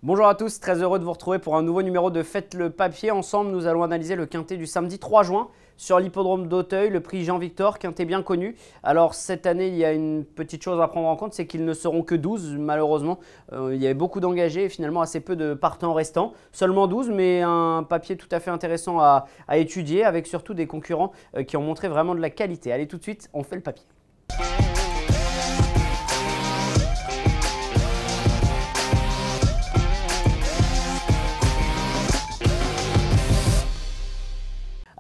Bonjour à tous, très heureux de vous retrouver pour un nouveau numéro de Faites le papier. Ensemble, nous allons analyser le quintet du samedi 3 juin sur l'hippodrome d'Auteuil, le prix Jean-Victor, quintet bien connu. Alors cette année, il y a une petite chose à prendre en compte, c'est qu'ils ne seront que 12 malheureusement. Il y avait beaucoup d'engagés et finalement assez peu de partants restants. Seulement 12, mais un papier tout à fait intéressant à étudier avec surtout des concurrents qui ont montré vraiment de la qualité. Allez tout de suite, on fait le papier.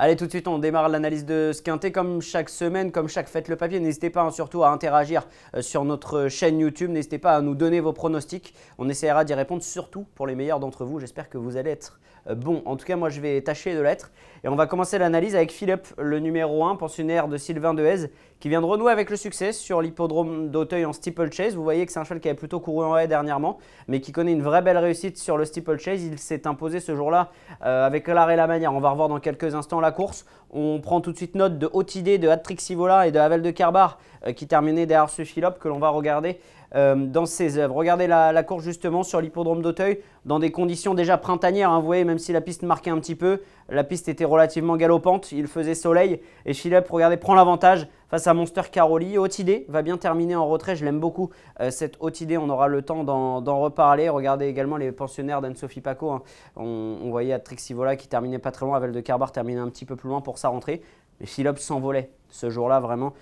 Allez, tout de suite, on démarre l'analyse de ce quintet. Comme chaque semaine, comme chaque Faites le papier, n'hésitez pas surtout à interagir sur notre chaîne YouTube. N'hésitez pas à nous donner vos pronostics. On essaiera d'y répondre surtout pour les meilleurs d'entre vous. J'espère que vous allez être bons. En tout cas, moi, je vais tâcher de l'être. Et on va commencer l'analyse avec Philippe, le numéro 1, pensionnaire de Sylvain Dehaze, qui vient de renouer avec le succès sur l'hippodrome d'Auteuil en steeplechase. Vous voyez que c'est un cheval qui avait plutôt couru en haie dernièrement, mais qui connaît une vraie belle réussite sur le steeplechase. Il s'est imposé ce jour-là avec l'art et la manière. On va revoir dans quelques instants la course. On prend tout de suite note de Haute Idée, de Hat-Trick Sivola et de Havel de Kerbar qui terminaient derrière ce Philippe que l'on va regarder dans ses œuvres. Regardez la course justement sur l'hippodrome d'Auteuil dans des conditions déjà printanières. Vous voyez, même si la piste marquait un petit peu, la piste était relativement galopante. Il faisait soleil et Philippe, regardez, prend l'avantage face à Monster Caroli. Haute Idée va bien terminer en retrait. Je l'aime beaucoup cette Haute Idée. On aura le temps d'en reparler. Regardez également les pensionnaires d'Anne-Sophie Paco. On voyait Hat-Trick Sivola qui terminait pas très loin. Havel de Kerbar terminait un petit peu plus loin pour sa rentrée. Mais Philippe s'envolait ce jour-là vraiment.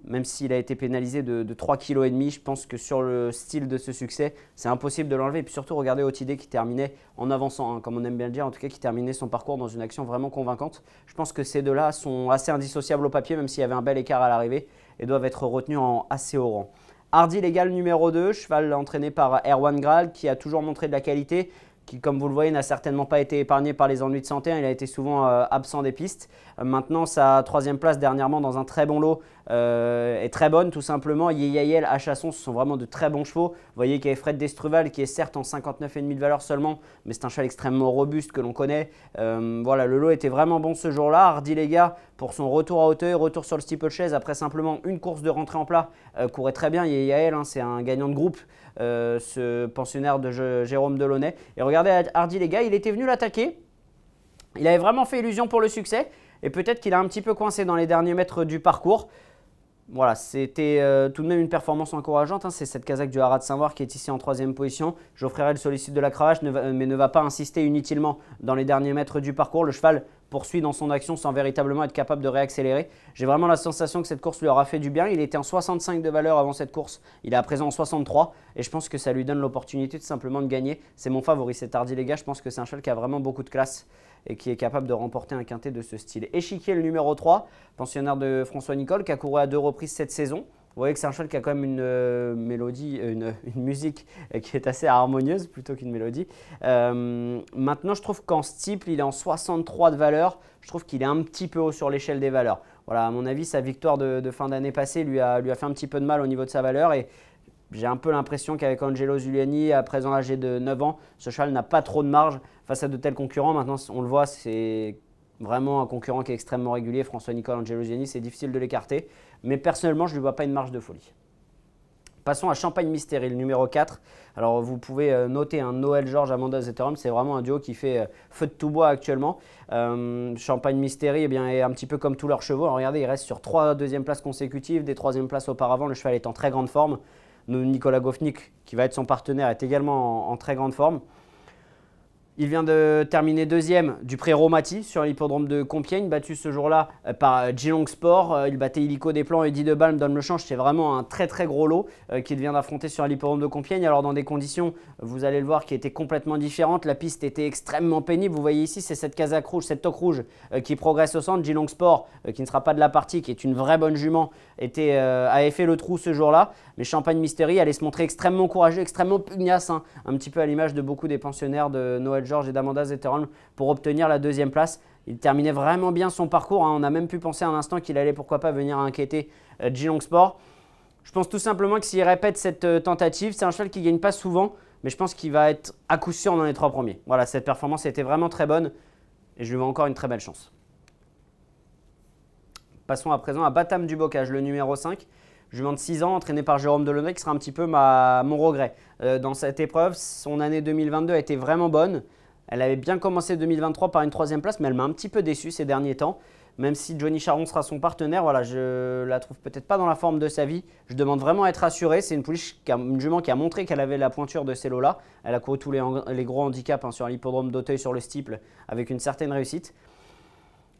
Même s'il a été pénalisé de 3,5 kg, je pense que sur le style de ce succès, c'est impossible de l'enlever. Et puis surtout, regardez Haute Idée qui terminait en avançant, comme on aime bien le dire, en tout cas qui terminait son parcours dans une action vraiment convaincante. Je pense que ces deux-là sont assez indissociables au papier, même s'il y avait un bel écart à l'arrivée, et doivent être retenus en assez haut rang. Hardy Légal numéro 2, cheval entraîné par Erwan Graal, qui a toujours montré de la qualité, qui, comme vous le voyez, n'a certainement pas été épargné par les ennuis de santé. Il a été souvent absent des pistes. Maintenant, sa troisième place dernièrement dans un très bon lot est très bonne, tout simplement. Yeyael, à Chasson, ce sont vraiment de très bons chevaux. Vous voyez qu'il y a Fred d'Estruval qui est certes en 59,5 de valeur seulement, mais c'est un cheval extrêmement robuste que l'on connaît. Voilà, le lot était vraiment bon ce jour-là. Hardy Léga, pour son retour à Auteuil, retour sur le steeplechase après simplement une course de rentrée en plat, courait très bien. Yeyael, c'est un gagnant de groupe. Ce pensionnaire de Jérôme Delaunay. Et regardez Hardy Léga, il était venu l'attaquer. Il avait vraiment fait illusion pour le succès. Et peut-être qu'il a un petit peu coincé dans les derniers mètres du parcours. Voilà, c'était tout de même une performance encourageante. C'est cette casaque du Haras de Saint-Voir qui est ici en troisième position. Geoffrey le sollicite de la cravache, mais ne va pas insister inutilement dans les derniers mètres du parcours. Le cheval poursuit dans son action sans véritablement être capable de réaccélérer. J'ai vraiment la sensation que cette course lui aura fait du bien. Il était en 65 de valeur avant cette course. Il est à présent en 63 et je pense que ça lui donne l'opportunité tout simplement de gagner. C'est mon favori, cet Hardy Léga. Je pense que c'est un cheval qui a vraiment beaucoup de classe et qui est capable de remporter un quintet de ce style. Échiquier, le numéro 3, pensionnaire de François Nicole, qui a couru à 2 reprises cette saison. Vous voyez que c'est un cheval qui a quand même une mélodie, une musique qui est assez harmonieuse plutôt qu'une mélodie. Maintenant, je trouve qu'en steeple, il est en 63 de valeur. Je trouve qu'il est un petit peu haut sur l'échelle des valeurs. Voilà, à mon avis, sa victoire de fin d'année passée lui a fait un petit peu de mal au niveau de sa valeur. Et j'ai un peu l'impression qu'avec Angelo Zuliani, à présent âgé de 9 ans, ce cheval n'a pas trop de marge face à de tels concurrents. Maintenant, on le voit, c'est vraiment un concurrent qui est extrêmement régulier. François Nicole, Angelo Zuliani, c'est difficile de l'écarter. Mais personnellement, je ne lui vois pas une marge de folie. Passons à Champagne Mystery, le numéro 4. Alors, vous pouvez noter un Noël Georges, Amanda Zetterum. C'est vraiment un duo qui fait feu de tout bois actuellement. Champagne Mystery est un petit peu comme tous leurs chevaux. Alors, regardez, il reste sur 3 deuxièmes places consécutives, des 3e places auparavant. Le cheval est en très grande forme. Nicolas Goffnik, qui va être son partenaire, est également en très grande forme. Il vient de terminer 2e du prix Romati sur l'hippodrome de Compiègne, battu ce jour-là par Geelong Sport. Il battait Illico Desplans et Eddie de Balme, donne le change. C'est vraiment un très très gros lot qu'il vient d'affronter sur l'hippodrome de Compiègne. Alors dans des conditions, vous allez le voir, qui étaient complètement différentes. La piste était extrêmement pénible. Vous voyez ici, c'est cette casaque rouge, cette toque rouge qui progresse au centre. Geelong Sport, qui ne sera pas de la partie, qui est une vraie bonne jument, avait fait le trou ce jour-là. Mais Champagne Mystery allait se montrer extrêmement courageux, extrêmement pugnace, un petit peu à l'image de beaucoup des pensionnaires de Noël Georges et d'Amanda Zetterum pour obtenir la 2e place. Il terminait vraiment bien son parcours. On a même pu penser un instant qu'il allait pourquoi pas venir inquiéter Geelong Sport. Je pense tout simplement que s'il répète cette tentative, c'est un cheval qui ne gagne pas souvent, mais je pense qu'il va être à coup sûr dans les 3 premiers. Voilà, cette performance était vraiment très bonne et je lui vois encore une très belle chance. Passons à présent à Batam du Bocage, le numéro 5. Jument de 6 ans, entraîné par Jérôme Delaunay, qui sera un petit peu mon regret. Dans cette épreuve, son année 2022 a été vraiment bonne. Elle avait bien commencé 2023 par une 3e place, mais elle m'a un petit peu déçu ces derniers temps. Même si Johnny Charron sera son partenaire, voilà, je la trouve peut-être pas dans la forme de sa vie. Je demande vraiment à être rassuré. C'est une jument qui a montré qu'elle avait la pointure de ces lots-là. Elle a couru tous les gros handicaps sur l'hippodrome d'Auteuil sur le steeple avec une certaine réussite.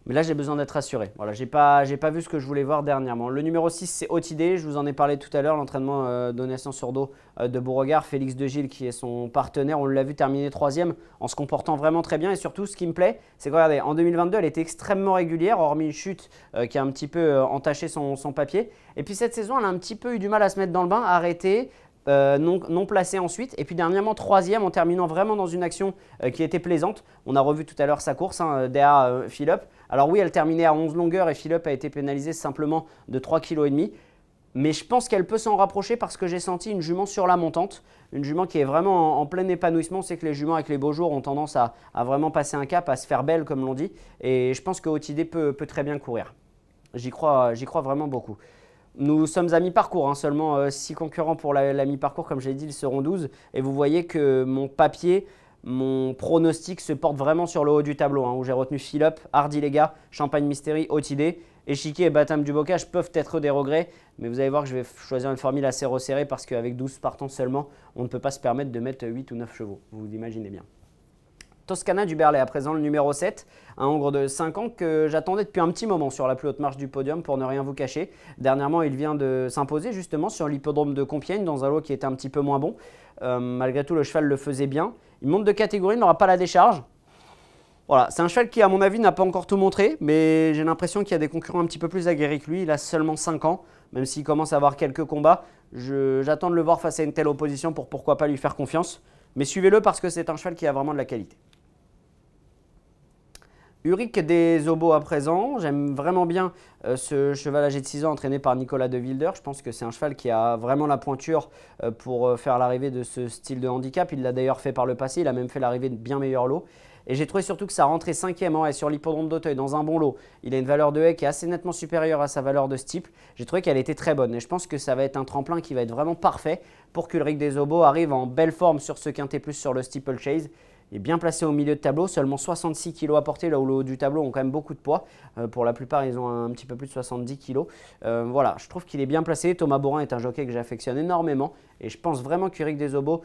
Mais là, j'ai besoin d'être rassuré. Voilà, j'ai pas vu ce que je voulais voir dernièrement. Le numéro 6, c'est Otidé. Je vous en ai parlé tout à l'heure, l'entraînement donation sur dos de Beauregard. Félix de Gilles, qui est son partenaire, on l'a vu terminer 3e en se comportant vraiment très bien. Et surtout, ce qui me plaît, c'est que regardez, en 2022, elle était extrêmement régulière, hormis une chute qui a un petit peu entaché son papier. Et puis cette saison, elle a un petit peu eu du mal à se mettre dans le bain, arrêter. Non placé ensuite, et puis dernièrement 3e en terminant vraiment dans une action qui était plaisante. On a revu tout à l'heure sa course derrière Philippe. Alors oui, elle terminait à 11 longueurs et Philippe a été pénalisé simplement de 3,5 kg. Mais je pense qu'elle peut s'en rapprocher parce que j'ai senti une jument sur la montante, une jument qui est vraiment en plein épanouissement. On sait que les juments avec les beaux jours ont tendance à vraiment passer un cap, à se faire belle comme l'on dit, et je pense que Otidé peut très bien courir. J'y crois vraiment beaucoup. Nous sommes à mi-parcours, seulement 6 concurrents pour la mi-parcours, comme j'ai dit, ils seront 12. Et vous voyez que mon papier, mon pronostic se porte vraiment sur le haut du tableau, où j'ai retenu Philippe, Hardy Lega, Champagne Mystery, Otidé. Échiquier et Batam du Bocage peuvent être des regrets, mais vous allez voir que je vais choisir une formule assez resserrée parce qu'avec 12 partants seulement, on ne peut pas se permettre de mettre 8 ou 9 chevaux, vous l'imaginez bien. Toscana du Berlay, à présent le numéro 7, un hongre de 5 ans que j'attendais depuis un petit moment sur la plus haute marche du podium pour ne rien vous cacher. Dernièrement, il vient de s'imposer justement sur l'hippodrome de Compiègne dans un lot qui était un petit peu moins bon. Malgré tout, le cheval le faisait bien. Il monte de catégorie, il n'aura pas la décharge. Voilà, c'est un cheval qui, à mon avis, n'a pas encore tout montré, mais j'ai l'impression qu'il y a des concurrents un petit peu plus aguerris que lui. Il a seulement 5 ans, même s'il commence à avoir quelques combats. J'attends de le voir face à une telle opposition pour pourquoi pas lui faire confiance. Mais suivez-le parce que c'est un cheval qui a vraiment de la qualité. Uric des Obos à présent, j'aime vraiment bien ce cheval âgé de 6 ans entraîné par Nicolas de Wilder. Je pense que c'est un cheval qui a vraiment la pointure pour faire l'arrivée de ce style de handicap. Il l'a d'ailleurs fait par le passé, il a même fait l'arrivée de bien meilleurs lots. Et j'ai trouvé surtout que sa rentrée 5e en haie sur l'hippodrome d'Auteuil dans un bon lot, il a une valeur de haie qui est assez nettement supérieure à sa valeur de steeple. J'ai trouvé qu'elle était très bonne et je pense que ça va être un tremplin qui va être vraiment parfait pour qu'Ulrich des Obos arrive en belle forme sur ce quintet plus sur le steeplechase. Il est bien placé au milieu de tableau, seulement 66 kg à porter, là où le haut du tableau ont quand même beaucoup de poids. Pour la plupart, ils ont un petit peu plus de 70 kg. Voilà, je trouve qu'il est bien placé. Thomas Borin est un jockey que j'affectionne énormément et je pense vraiment qu'Uric des Obos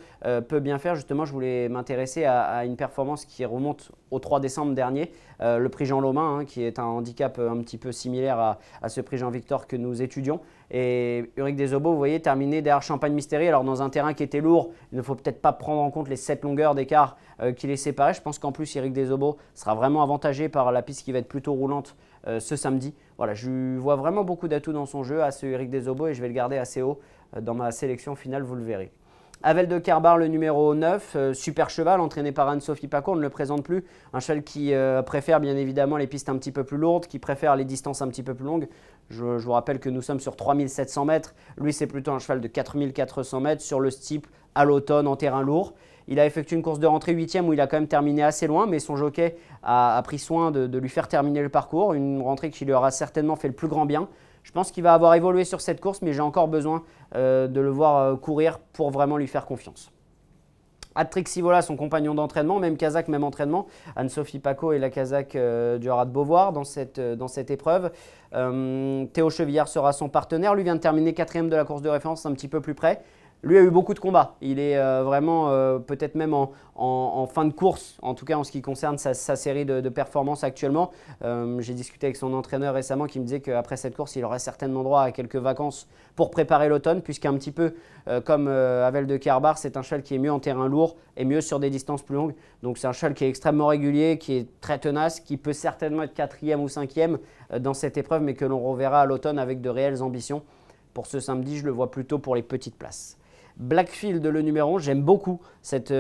peut bien faire. Justement, je voulais m'intéresser à une performance qui remonte au 3 décembre dernier, le prix Jean Lomain, qui est un handicap un petit peu similaire à ce prix Jean Victor que nous étudions. Et Uric des Obos, vous voyez, terminé derrière Champagne Mystery. Alors dans un terrain qui était lourd, il ne faut peut-être pas prendre en compte les 7 longueurs d'écart qui les séparaient. Je pense qu'en plus, Uric des Obos sera vraiment avantagé par la piste qui va être plutôt roulante ce samedi. Voilà, je vois vraiment beaucoup d'atouts dans son jeu à ce Uric des Obos et je vais le garder assez haut dans ma sélection finale, vous le verrez. Avel de Kerbar, le numéro 9, super cheval entraîné par Anne-Sophie Paco, on ne le présente plus. Un cheval qui préfère bien évidemment les pistes un petit peu plus lourdes, qui préfère les distances un petit peu plus longues. Je vous rappelle que nous sommes sur 3700 mètres. Lui, c'est plutôt un cheval de 4400 mètres sur le steeple à l'automne en terrain lourd. Il a effectué une course de rentrée 8e où il a quand même terminé assez loin, mais son jockey a pris soin de lui faire terminer le parcours. Une rentrée qui lui aura certainement fait le plus grand bien. Je pense qu'il va avoir évolué sur cette course, mais j'ai encore besoin de le voir courir pour vraiment lui faire confiance. Atrix Sivola, son compagnon d'entraînement, même Kazakh, même entraînement. Anne-Sophie Paco et la Kazakh du Haras de Beauvoir dans cette épreuve. Théo Chevillard sera son partenaire. Lui vient de terminer 4e de la course de référence, un petit peu plus près. Lui a eu beaucoup de combats. Il est vraiment peut-être même en fin de course, en tout cas en ce qui concerne sa série de performances actuellement. J'ai discuté avec son entraîneur récemment qui me disait qu'après cette course, il aurait certainement droit à quelques vacances pour préparer l'automne, puisqu'un petit peu comme Avel de Kerbar, c'est un cheval qui est mieux en terrain lourd et mieux sur des distances plus longues. Donc c'est un cheval qui est extrêmement régulier, qui est très tenace, qui peut certainement être 4e ou 5e dans cette épreuve, mais que l'on reverra à l'automne avec de réelles ambitions. Pour ce samedi, je le vois plutôt pour les petites places. Blackfield, le numéro 11, j'aime beaucoup cette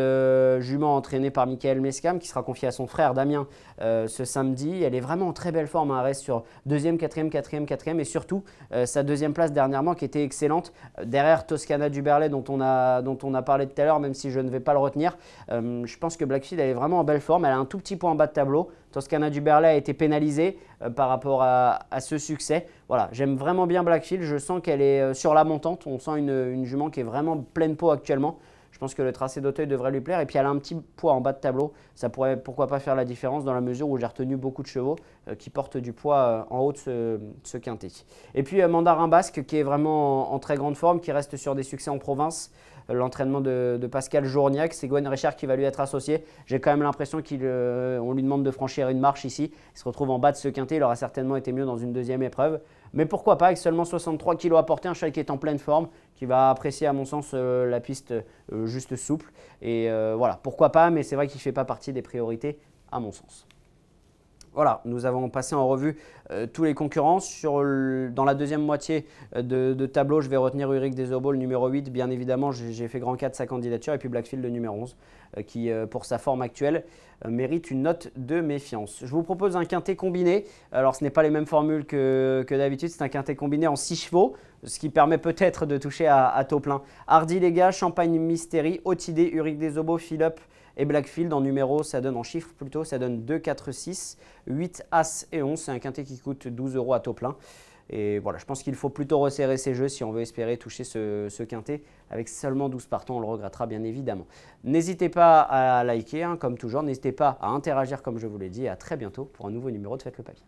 jument entraînée par Michael Mescam qui sera confiée à son frère Damien ce samedi. Elle est vraiment en très belle forme, elle reste sur 2e, 4e, 4e, 4e et surtout sa 2e place dernièrement qui était excellente derrière Toscana du Berlay dont on a parlé tout à l'heure, même si je ne vais pas le retenir. Je pense que Blackfield elle est vraiment en belle forme, elle a un tout petit point en bas de tableau. Toscana du Berlay a été pénalisée par rapport à ce succès. voilà, j'aime vraiment bien Blackfield. Je sens qu'elle est sur la montante. On sent une jument qui est vraiment pleine peau actuellement. Je pense que le tracé d'Auteuil devrait lui plaire. Et puis elle a un petit poids en bas de tableau. Ça pourrait pourquoi pas faire la différence dans la mesure où j'ai retenu beaucoup de chevaux qui portent du poids en haut de ce quintet. Et puis Mandarin Basque qui est vraiment en très grande forme, qui reste sur des succès en province. L'entraînement de Pascal Journiac, c'est Gwen Richard qui va lui être associé. J'ai quand même l'impression qu'on lui demande de franchir une marche ici. Il se retrouve en bas de ce quintet, il aura certainement été mieux dans une deuxième épreuve. Mais pourquoi pas, avec seulement 63 kg à porter, un cheval qui est en pleine forme, qui va apprécier à mon sens la piste juste souple. Et voilà, pourquoi pas, mais c'est vrai qu'il ne fait pas partie des priorités à mon sens. Voilà, nous avons passé en revue tous les concurrents. Dans la deuxième moitié de tableau, je vais retenir Uric Desobo, le numéro 8. Bien évidemment, j'ai fait grand 4 sa candidature. Et puis Blackfield, le numéro 11, qui, pour sa forme actuelle, mérite une note de méfiance. Je vous propose un quintet combiné. Alors, ce n'est pas les mêmes formules que d'habitude. C'est un quintet combiné en 6 chevaux, ce qui permet peut-être de toucher à taux plein. Hardy Lega, Champagne Mystery, Otidé, Uric Desobo, Philip et Blackfield. En numéro, ça donne en chiffres plutôt, ça donne 2, 4, 6, 8, As et 11. C'est un quintet qui coûte 12 € à taux plein. Et voilà, je pense qu'il faut plutôt resserrer ses jeux si on veut espérer toucher ce quintet. Avec seulement 12 partants, on le regrettera bien évidemment. N'hésitez pas à liker, comme toujours. N'hésitez pas à interagir comme je vous l'ai dit. Et à très bientôt pour un nouveau numéro de Faites le Papier.